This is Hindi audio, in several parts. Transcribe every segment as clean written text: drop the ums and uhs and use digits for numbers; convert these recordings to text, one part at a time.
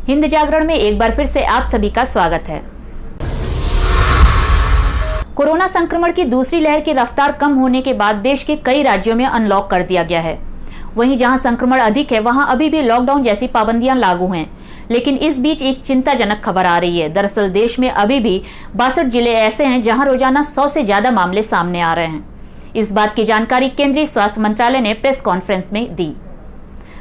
हिंद जागरण में एक बार फिर से आप सभी का स्वागत है। कोरोना संक्रमण की दूसरी लहर की रफ्तार कम होने के बाद देश के कई राज्यों में अनलॉक कर दिया गया है। वहीं जहां संक्रमण अधिक है वहां अभी भी लॉकडाउन जैसी पाबंदियां लागू हैं। लेकिन इस बीच एक चिंताजनक खबर आ रही है। दरअसल देश में अभी भी 62 जिले ऐसे हैं जहां रोजाना 100 से ज्यादा मामले सामने आ रहे हैं। इस बात की जानकारी केंद्रीय स्वास्थ्य मंत्रालय ने प्रेस कॉन्फ्रेंस में दी।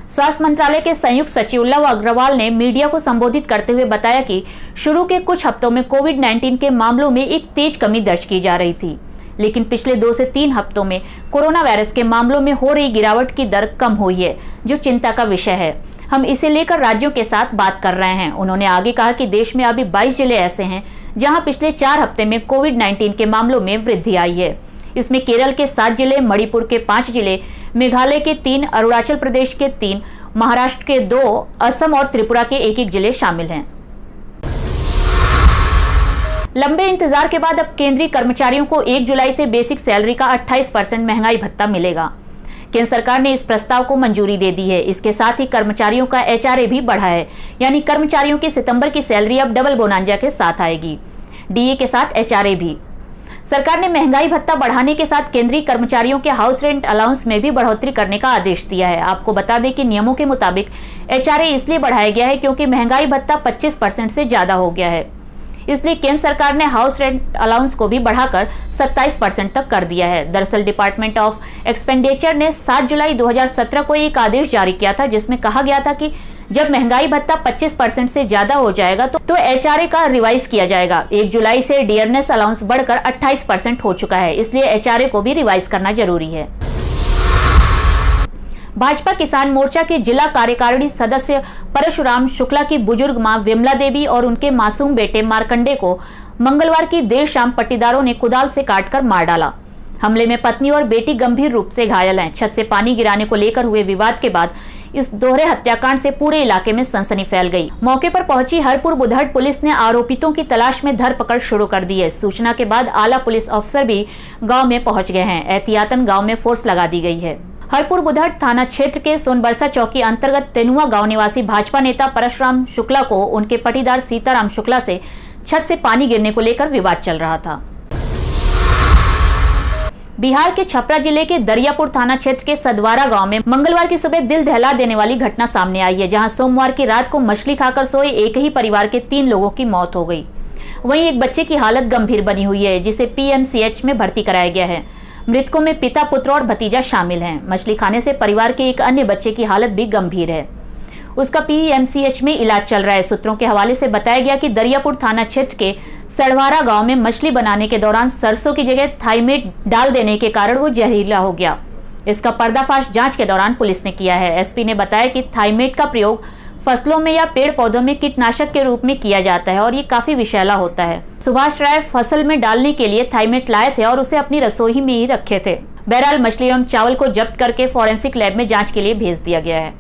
स्वास्थ्य मंत्रालय के संयुक्त सचिव लव अग्रवाल ने मीडिया को संबोधित करते हुए बताया कि शुरू के कुछ हफ्तों में कोविड-19 के मामलों में एक तेज कमी दर्ज की जा रही थी, लेकिन पिछले 2 से 3 हफ्तों में कोरोना वायरस के मामलों में हो रही गिरावट की दर कम हुई है, जो चिंता का विषय है। हम इसे लेकर राज्यों के साथ बात कर रहे हैं। उन्होंने आगे कहा कि देश में अभी 22 जिले ऐसे हैं जहां पिछले 4 हफ्ते में कोविड-19 के मामलों में वृद्धि आई है। इसमें केरल के 7 जिले, मणिपुर के 5 जिले, मेघालय के 3, अरुणाचल प्रदेश के 3, महाराष्ट्र के 2, असम और त्रिपुरा के 1-1 जिले शामिल हैं। लंबे इंतजार के बाद अब केंद्रीय कर्मचारियों को 1 जुलाई से बेसिक सैलरी का 28% महंगाई भत्ता मिलेगा। केंद्र सरकार ने इस प्रस्ताव को मंजूरी दे दी है। इसके साथ ही कर्मचारियों का एचआरए भी बढ़ा है, यानी कर्मचारियों की सितंबर की सैलरी अब डबल बोनांजा के साथ आएगी, डीए के साथ एचआरए भी। सरकार ने महंगाई भत्ता बढ़ाने के साथ केंद्रीय कर्मचारियों के हाउस रेंट अलाउंस में भी बढ़ोतरी करने का आदेश दिया है। आपको बता दें कि नियमों के मुताबिक एचआरए इसलिए बढ़ाया गया है क्योंकि महंगाई भत्ता 25% से ज्यादा हो गया है। इसलिए केंद्र सरकार ने हाउस रेंट अलाउंस को भी बढ़ाकर 27% तक कर दिया है। दरअसल डिपार्टमेंट ऑफ एक्सपेंडिचर ने 7 जुलाई 2017 को एक आदेश जारी किया था, जिसमें कहा गया था कि जब महंगाई भत्ता 25% से ज्यादा हो जाएगा तो एचआरए का रिवाइज किया जाएगा। 1 जुलाई से डियरनेस अलाउंस बढ़कर 28% हो चुका है, इसलिए एचआरए को भी रिवाइज करना जरूरी है। भाजपा किसान मोर्चा के जिला कार्यकारिणी सदस्य परशुराम शुक्ला की बुजुर्ग मां विमला देवी और उनके मासूम बेटे मार्कंडे को मंगलवार की देर शाम पट्टीदारों ने कुदाल से काटकर मार डाला। हमले में पत्नी और बेटी गंभीर रूप से घायल हैं। छत से पानी गिराने को लेकर हुए विवाद के बाद इस दोहरे हत्याकांड से पूरे इलाके में सनसनी फैल गई। मौके पर पहुंची हरपुर बुधहट पुलिस ने आरोपितों की तलाश में धरपकड़ शुरू कर दी है। सूचना के बाद आला पुलिस अफसर भी गांव में पहुंच गए हैं। एहतियातन गांव में फोर्स लगा दी गई है। हरपुर बुधहट थाना क्षेत्र के सोनबरसा चौकी अंतर्गत तेनुआ गांव निवासी भाजपा नेता परशुराम शुक्ला को उनके पटीदार सीताराम शुक्ला से छत से पानी गिरने को लेकर विवाद चल रहा था। बिहार के छपरा जिले के दरियापुर थाना क्षेत्र के सदवारा गांव में मंगलवार की सुबह दिल दहला देने वाली घटना सामने आई है, जहां सोमवार की रात को मछली खाकर सोए एक ही परिवार के 3 लोगों की मौत हो गई। वहीं एक बच्चे की हालत गंभीर बनी हुई है, जिसे पीएमसीएच में भर्ती कराया गया है। मृतकों में पिता, पुत्र और भतीजा शामिल हैं। मछली खाने से परिवार के एक अन्य बच्चे की हालत भी गंभीर है, उसका पीएमसीएच में इलाज चल रहा है। सूत्रों के हवाले से बताया गया कि दरियापुर थाना क्षेत्र के सड़वारा गांव में मछली बनाने के दौरान सरसों की जगह थाइमेट डाल देने के कारण वो जहरीला हो गया। इसका पर्दाफाश जांच के दौरान पुलिस ने किया है। एसपी ने बताया कि थाइमेट का प्रयोग फसलों में या पेड़ पौधों में कीटनाशक के रूप में किया जाता है और ये काफी विषैला होता है। सुभाष राय फसल में डालने के लिए थाइमेट लाए थे और उसे अपनी रसोई में ही रखे थे। बहरहाल मछली एवं चावल को जब्त करके फॉरेंसिक लैब में जांच के लिए भेज दिया गया है।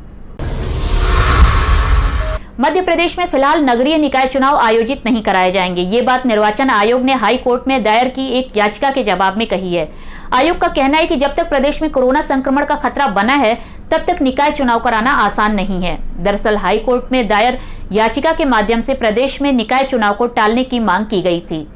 मध्य प्रदेश में फिलहाल नगरीय निकाय चुनाव आयोजित नहीं कराए जाएंगे। ये बात निर्वाचन आयोग ने हाई कोर्ट में दायर की एक याचिका के जवाब में कही है। आयोग का कहना है कि जब तक प्रदेश में कोरोना संक्रमण का खतरा बना है तब तक निकाय चुनाव कराना आसान नहीं है। दरअसल हाई कोर्ट में दायर याचिका के माध्यम से प्रदेश में निकाय चुनाव को टालने की मांग की गई थी।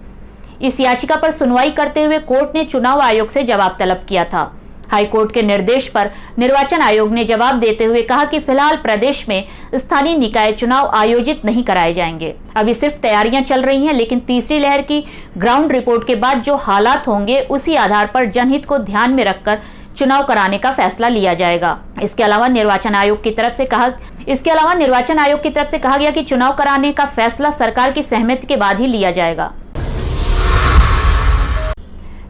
इस याचिका पर सुनवाई करते हुए कोर्ट ने चुनाव आयोग से जवाब तलब किया था। हाई कोर्ट के निर्देश पर निर्वाचन आयोग ने जवाब देते हुए कहा कि फिलहाल प्रदेश में स्थानीय निकाय चुनाव आयोजित नहीं कराए जाएंगे। अभी सिर्फ तैयारियां चल रही हैं, लेकिन तीसरी लहर की ग्राउंड रिपोर्ट के बाद जो हालात होंगे उसी आधार पर जनहित को ध्यान में रखकर चुनाव कराने का फैसला लिया जाएगा। इसके अलावा निर्वाचन आयोग की तरफ से कहा गया कि चुनाव कराने का फैसला सरकार की सहमति के बाद ही लिया जाएगा।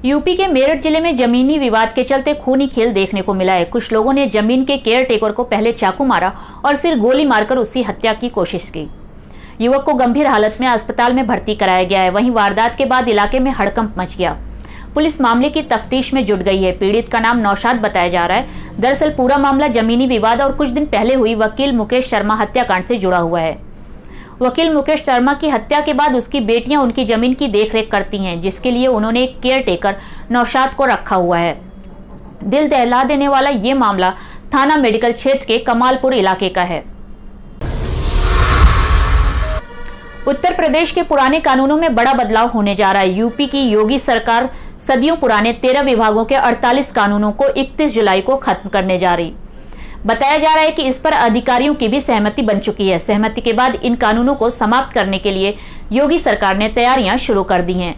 यूपी के मेरठ जिले में जमीनी विवाद के चलते खूनी खेल देखने को मिला है। कुछ लोगों ने जमीन के केयर टेकर को पहले चाकू मारा और फिर गोली मारकर उसकी हत्या की कोशिश की। युवक को गंभीर हालत में अस्पताल में भर्ती कराया गया है। वहीं वारदात के बाद इलाके में हड़कंप मच गया। पुलिस मामले की तफ्तीश में जुट गई है। पीड़ित का नाम नौशाद बताया जा रहा है। दरअसल पूरा मामला जमीनी विवाद और कुछ दिन पहले हुई वकील मुकेश शर्मा हत्याकांड से जुड़ा हुआ है। वकील मुकेश शर्मा की हत्या के बाद उसकी बेटियां उनकी जमीन की देखरेख करती हैं, जिसके लिए उन्होंने एक केयर टेकर नौशाद को रखा हुआ है। दिल दहला देने वाला ये मामला थाना मेडिकल क्षेत्र के कमालपुर इलाके का है। उत्तर प्रदेश के पुराने कानूनों में बड़ा बदलाव होने जा रहा है। यूपी की योगी सरकार सदियों पुराने 13 विभागों के 48 कानूनों को 31 जुलाई को खत्म करने जा रही। बताया जा रहा है कि इस पर अधिकारियों की भी सहमति बन चुकी है। सहमति के बाद इन कानूनों को समाप्त करने के लिए योगी सरकार ने तैयारियां शुरू कर दी हैं।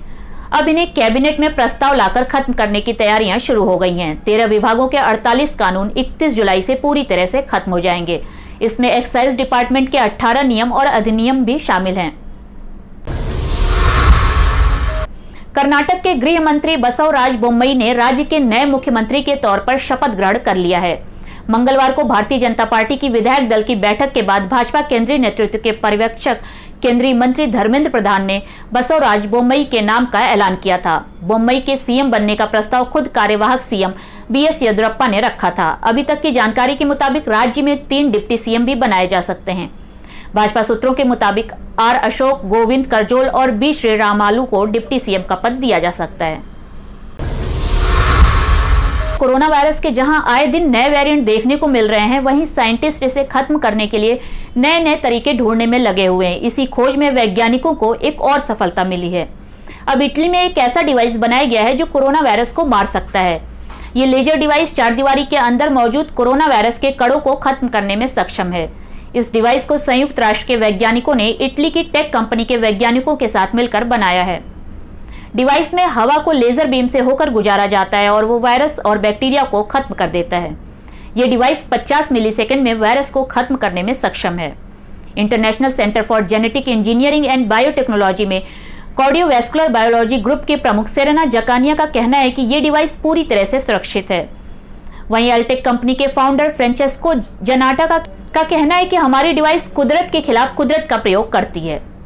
अब इन्हें कैबिनेट में प्रस्ताव लाकर खत्म करने की तैयारियां शुरू हो गई हैं। 13 विभागों के 48 कानून 31 जुलाई से पूरी तरह से खत्म हो जाएंगे। इसमें एक्साइज डिपार्टमेंट के 18 नियम और अधिनियम भी शामिल हैं। कर्नाटक के गृह मंत्री बसवराज बोम्मई ने राज्य के नए मुख्यमंत्री के तौर पर शपथ ग्रहण कर लिया है। मंगलवार को भारतीय जनता पार्टी की विधायक दल की बैठक के बाद भाजपा केंद्रीय नेतृत्व के पर्यवेक्षक केंद्रीय मंत्री धर्मेंद्र प्रधान ने बसवराज बोम्मई के नाम का ऐलान किया था। बोम्मई के सीएम बनने का प्रस्ताव खुद कार्यवाहक सीएम बीएस येदियुरप्पा ने रखा था। अभी तक की जानकारी के मुताबिक राज्य में 3 डिप्टी सीएम भी बनाए जा सकते हैं। भाजपा सूत्रों के मुताबिक आर अशोक, गोविंद करजोल और बी श्रीरामालू को डिप्टी सीएम का पद दिया जा सकता है। कोरोना वायरस के जहां आए दिन नए वेरिएंट देखने को मिल रहे हैं, वहीं साइंटिस्ट इसे खत्म करने के लिए नए नए तरीके ढूंढने में लगे हुए हैं। इसी खोज में वैज्ञानिकों को एक और सफलता मिली है। अब इटली में एक ऐसा डिवाइस बनाया गया है जो कोरोना वायरस को मार सकता है। ये लेजर डिवाइस चारदीवारी के अंदर मौजूद कोरोना वायरस के कणों को खत्म करने में सक्षम है। इस डिवाइस को संयुक्त राष्ट्र के वैज्ञानिकों ने इटली की टेक कंपनी के वैज्ञानिकों के साथ मिलकर बनाया है। डिवाइस में हवा को लेजर बीम से होकर गुजारा जाता है और वो वायरस और बैक्टीरिया को खत्म कर देता है। ये डिवाइस 50 मिलीसेकंड में वायरस को खत्म करने में सक्षम है। International centre for genetic engineering and biotechnology में कार्डियोवैस्कुलर बायोलॉजी ग्रुप के प्रमुख सेरेना जकानिया का कहना है कि ये डिवाइस पूरी तरह से सुरक्षित है। वहीं अल्टेक कंपनी के फाउंडर फ्रेंचेस्को जनाटा का कहना है कि हमारी डिवाइस कुदरत के खिलाफ कुदरत का प्रयोग करती है।